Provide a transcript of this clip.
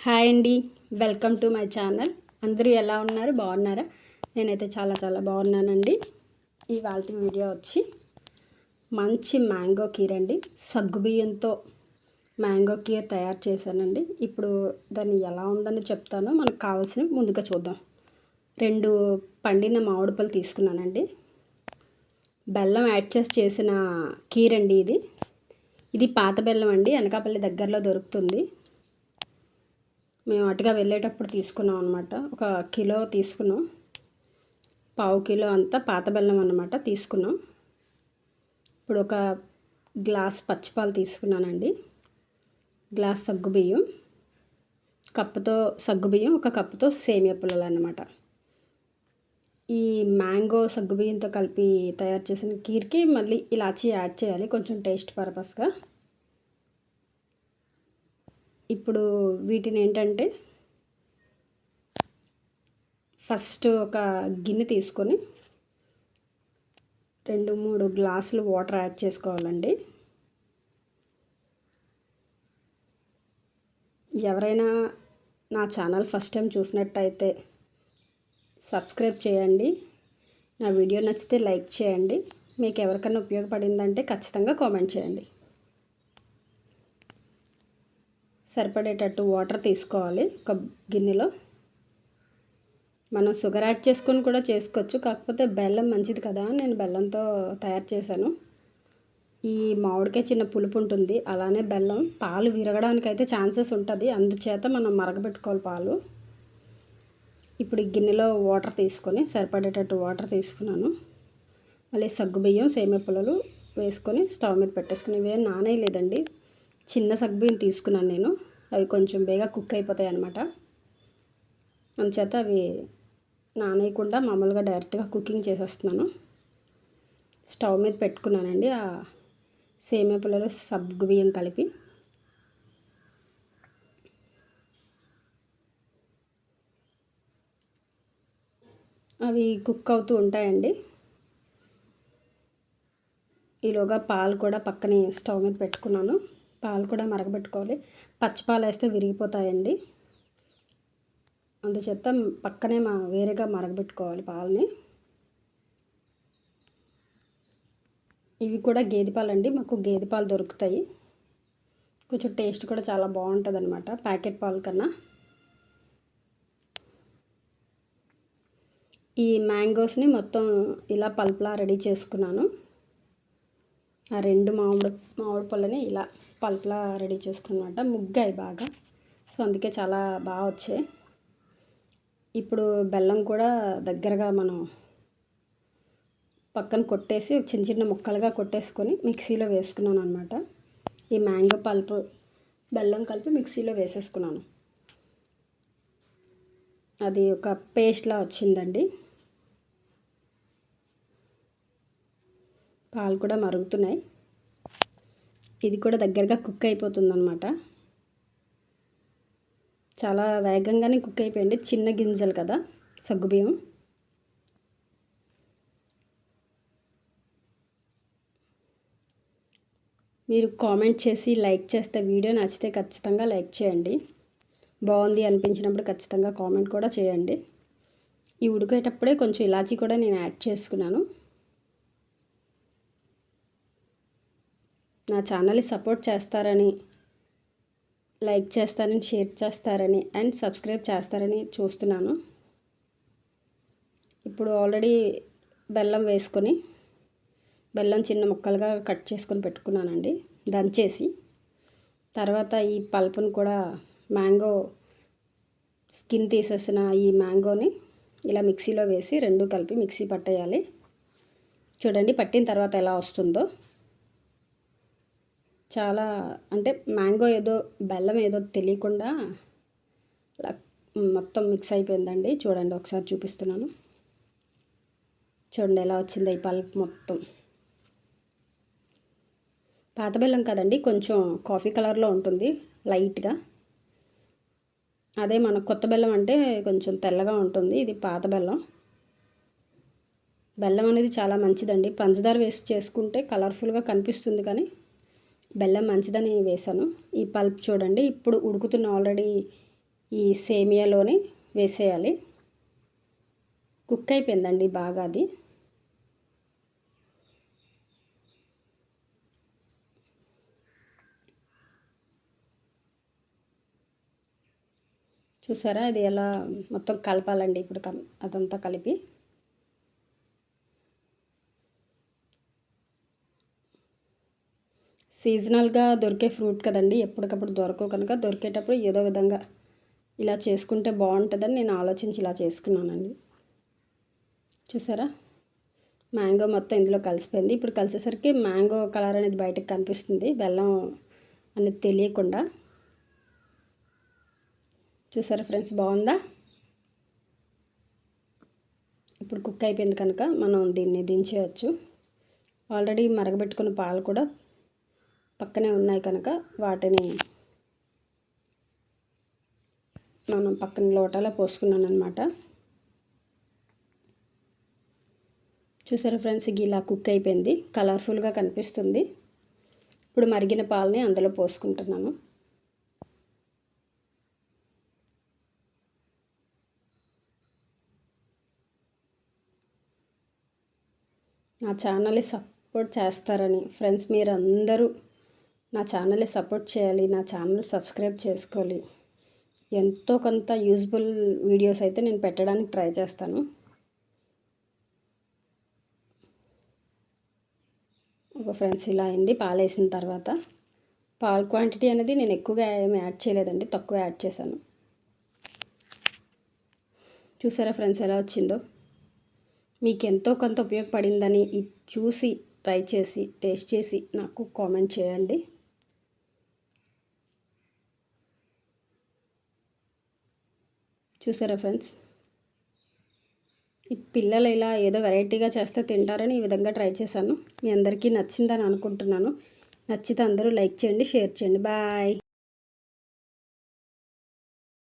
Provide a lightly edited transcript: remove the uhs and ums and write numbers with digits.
Hi అండి, welcome to my channel. అందరూ ఎలా ఉన్నారు? బాగున్నారా? నేనైతే చాలా బాగున్నానండి. ఇవాళ వీడియో వచ్చి మంచి మ్యాంగో కీర్ అండి. సగ్గుబియ్యంతో మ్యాంగో కీర్ తయారు చేశానండి. ఇప్పుడు దాన్ని ఎలా ఉందని చెప్తాను. మనకు కావాల్సినవి ముందుగా చూద్దాం. 2 పండిన మామిడి పళ్ళు తీసుకున్నానండి. బెల్లం యాడ్ చేసిన కీర్ అండి ఇది పాత బెల్లం అండి. అనకాపల్లి దగ్గరలో దొరుకుతుంది. మేము అటుగా వెళ్ళేటప్పుడు తీసుకున్నాం అనమాట. 1 కిలో తీసుకున్నాం. 1/2 కిలో అంతా పాత బెల్లం అన్నమాట తీసుకున్నాం. ఇప్పుడు 1 గ్లాస్ పచ్చిపాలు తీసుకున్నానండి. గ్లాస్ సగ్గుబియ్యం, కప్పుతో సగ్గుబియ్యం, 1 కప్పుతో సేమియా పుల్లలు అన్నమాట. ఈ మ్యాంగో సగ్గుబియ్యంతో కలిపి తయారు చేసిన కీర్కి మళ్ళీ ఇలాచీ యాడ్ చేయాలి కొంచెం టేస్ట్ పర్పస్గా. ఇప్పుడు వీటిని ఏంటంటే ఫస్ట్ ఒక గిన్నె తీసుకొని 2-3 గ్లాసులు వాటర్ యాడ్ చేసుకోవాలండి. ఎవరైనా నా ఛానల్ ఫస్ట్ టైం చూసినట్టయితే సబ్స్క్రైబ్ చేయండి. నా వీడియో నచ్చితే లైక్ చేయండి. మీకు ఎవరికైనా ఉపయోగపడిందంటే ఖచ్చితంగా కామెంట్ చేయండి. సరిపడేటట్టు వాటర్ తీసుకోవాలి. 1 గిన్నెలో మనం షుగర్ యాడ్ చేసుకొని కూడా చేసుకోవచ్చు. కాకపోతే బెల్లం మంచిది కదా, నేను బెల్లంతో తయారు చేశాను. ఈ మామిడికాయ చిన్న పులుపు ఉంటుంది, అలానే బెల్లం పాలు విరగడానికి అయితే ఛాన్సెస్ ఉంటుంది. అందుచేత మనం మరగబెట్టుకోవాలి పాలు. ఇప్పుడు ఈ గిన్నెలో వాటర్ తీసుకొని సరిపడేటట్టు వాటర్ తీసుకున్నాను. మళ్ళీ సగ్గుబియ్యం, సేమియా పుల్లలు వేసుకొని స్టవ్ మీద పెట్టేసుకుని ఇవేం నానేయలేదండి. చిన్న సగ్గుబియ్యం తీసుకున్నాను నేను. అవి కొంచెం బేగా కుక్ అయిపోతాయి అన్నమాట. అందుచేత అవి నానేయకుండా మామూలుగా డైరెక్ట్గా కుకింగ్ చేసేస్తున్నాను. స్టవ్ మీద పెట్టుకున్నానండి. ఆ సేమియా పుల్లలు సగ్గుబియ్యం కలిపి అవి కుక్ అవుతూ ఉంటాయండి. ఈలోగా పాలు కూడా పక్కనే స్టవ్ మీద పెట్టుకున్నాను. పాలు కూడా మరగబెట్టుకోవాలి. పచ్చిపాలు వేస్తే విరిగిపోతాయండి. అందుచేత పక్కనే వేరేగా మరగబెట్టుకోవాలి పాలని. ఇవి కూడా గేదె పాలండి. మాకు గేదె పాలు దొరుకుతాయి. కొంచెం టేస్ట్ కూడా చాలా బాగుంటుంది అనమాట ప్యాకెట్ పాలు కన్నా. ఈ మ్యాంగోస్ని మొత్తం ఇలా పల్ప్లా రెడీ చేసుకున్నాను. ఆ 2 మామిడి పళ్ళని ఇలా పల్ప్లా రెడీ చేసుకున్నమాట. ముగ్గాయి బాగా, సో అందుకే చాలా బాగా వచ్చాయి. ఇప్పుడు బెల్లం కూడా దగ్గరగా మనం పక్కన కొట్టేసి చిన్న ముక్కలుగా కొట్టేసుకొని మిక్సీలో వేసుకున్నాను అనమాట. ఈ మ్యాంగో పల్పు బెల్లం కలిపి మిక్సీలో వేసేసుకున్నాను. అది ఒక పేస్ట్లా వచ్చిందండి. పాలు కూడా మరుగుతున్నాయి. ఇది కూడా దగ్గరగా కుక్ అయిపోతుందన్నమాట. చాలా వేగంగానే కుక్ అయిపోయింది. చిన్న గింజలు కదా సగ్గుబియ్యం. మీరు కామెంట్ చేసి లైక్ చేస్తే, వీడియో నచ్చితే ఖచ్చితంగా లైక్ చేయండి. బాగుంది అనిపించినప్పుడు ఖచ్చితంగా కామెంట్ కూడా చేయండి. ఈ ఉడికేటప్పుడే కొంచెం ఇలాచీ కూడా నేను యాడ్ చేసుకున్నాను. నా ఛానల్ని సపోర్ట్ చేస్తారని, లైక్ చేస్తారని, షేర్ చేస్తారని అండ్ సబ్స్క్రైబ్ చేస్తారని చూస్తున్నాను. ఇప్పుడు ఆల్రెడీ బెల్లం వేసుకొని బెల్లం చిన్న ముక్కలుగా కట్ చేసుకొని పెట్టుకున్నానండి దంచేసి. తర్వాత ఈ పల్పును కూడా మ్యాంగో స్కిన్ తీసేసిన ఈ మ్యాంగోని ఇలా మిక్సీలో వేసి 2 కలిపి మిక్సీ పట్టేయాలి. చూడండి పట్టిన తర్వాత ఎలా వస్తుందో. చాలా అంటే మ్యాంగో ఏదో బెల్లం ఏదో తెలియకుండా మొత్తం మిక్స్ అయిపోయిందండి. చూడండి ఒకసారి చూపిస్తున్నాను. చూడండి ఎలా వచ్చిందో ఈ పల్ప్ మొత్తం. పాత బెల్లం కదండి, కొంచెం కాఫీ కలర్లో ఉంటుంది లైట్గా. అదే మన కొత్త బెల్లం అంటే కొంచెం తెల్లగా ఉంటుంది. ఇది పాత బెల్లం. బెల్లం అనేది చాలా మంచిదండి. పంచదార వేసి చేసుకుంటే కలర్ఫుల్గా కనిపిస్తుంది, కానీ బెల్లం మంచిదని వేసాను. ఈ పల్ప్ చూడండి ఇప్పుడు ఉడుకుతున్న ఆల్రెడీ ఈ సేమియాలోని వేసేయాలి. కుక్ అయిపోయిందండి బాగా అది. చూసారా ఇది ఎలా మొత్తం కలపాలండి ఇప్పుడు అదంతా కలిపి. సీజనల్గా దొరికే ఫ్రూట్ కదండి, ఎప్పటికప్పుడు దొరకవు కనుక దొరికేటప్పుడు ఏదో విధంగా ఇలా చేసుకుంటే బాగుంటుందని నేను ఆలోచించి ఇలా చేసుకున్నానండి. చూసారా మ్యాంగో మొత్తం ఇందులో కలిసిపోయింది. ఇప్పుడు కలిసేసరికి మ్యాంగో కలర్ అనేది బయటకు కనిపిస్తుంది, బెల్లం అనేది తెలియకుండా. చూసారా ఫ్రెండ్స్ బాగుందా? ఇప్పుడు కుక్ అయిపోయింది కనుక మనం దీన్ని దించేయచ్చు. ఆల్రెడీ మరగబెట్టుకున్న పాలు కూడా పక్కనే ఉన్నాయి కనుక వాటిని మనం పక్కన లోటాలో పోసుకున్నాను అనమాట. చూసారా ఫ్రెండ్స్ ఇలా కుక్ అయిపోయింది, కలర్ఫుల్గా కనిపిస్తుంది. ఇప్పుడు మరిగిన పాలని అందులో పోసుకుంటున్నాను. నా ఛానల్ని సపోర్ట్ చేస్తారని ఫ్రెండ్స్ మీరందరూ నా ఛానల్ని సపోర్ట్ చేయాలి, నా ఛానల్ సబ్స్క్రైబ్ చేసుకోవాలి. ఎంతో కొంత యూజ్ఫుల్ వీడియోస్ అయితే నేను పెట్టడానికి ట్రై చేస్తాను. ఒక ఫ్రెండ్స్ ఇలా అయింది పాలు వేసిన తర్వాత. పాలు క్వాంటిటీ అనేది నేను ఎక్కువగా ఏమి యాడ్ చేయలేదండి, తక్కువ యాడ్ చేశాను. చూసారా ఫ్రెండ్స్ ఎలా వచ్చిందో? మీకు ఎంతో కొంత ఉపయోగపడిందని చూసి ట్రై చేసి టేస్ట్ చేసి నాకు కామెంట్ చేయండి. చూసారా ఫ్రెండ్స్ ఈ పిల్లలు ఇలా ఏదో వెరైటీగా చేస్తే తింటారని ఈ విధంగా ట్రై చేశాను. మీ అందరికీ నచ్చిందని అనుకుంటున్నాను. నచ్చితే అందరూ లైక్ చేయండి, షేర్ చేయండి. బాయ్.